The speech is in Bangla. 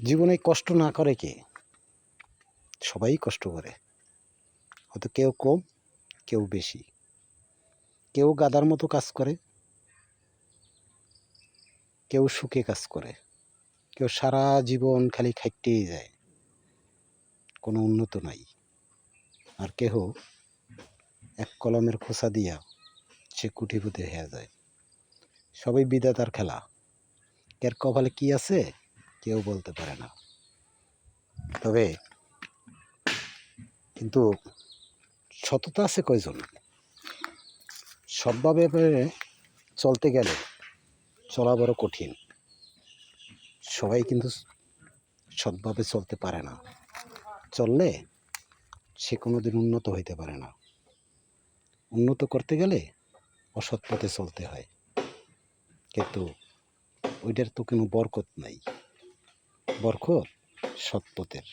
জীবনে কষ্ট না করে কে? সবাই কষ্ট করে, হয়তো কেউ কম কেউ বেশি। কেউ গাধার মতো কাজ করে, কেউ সুখে কাজ করে, কেউ সারা জীবন খালি খাইটেই যায়, কোনো উন্নত নাই। আর কেহ এক কলমের খোসা দিয়া সে কুটিপতি হয়ে যায়। সবই বিধাতার খেলা, এর কপালে কি আছে কেউ বলতে পারে না। তবে কিন্তু সততা আছে কয়জন? সৎভাবে চলতে গেলে চলা বড় কঠিন। সবাই কিন্তু সৎভাবে চলতে পারে না, চললে সে কোনোদিন উন্নত হইতে পারে না। উন্নত করতে গেলে অসৎ পথে চলতে হয়, কিন্তু ওইটার তো কোনো বরকত নাই। বরকত সৎ পথের।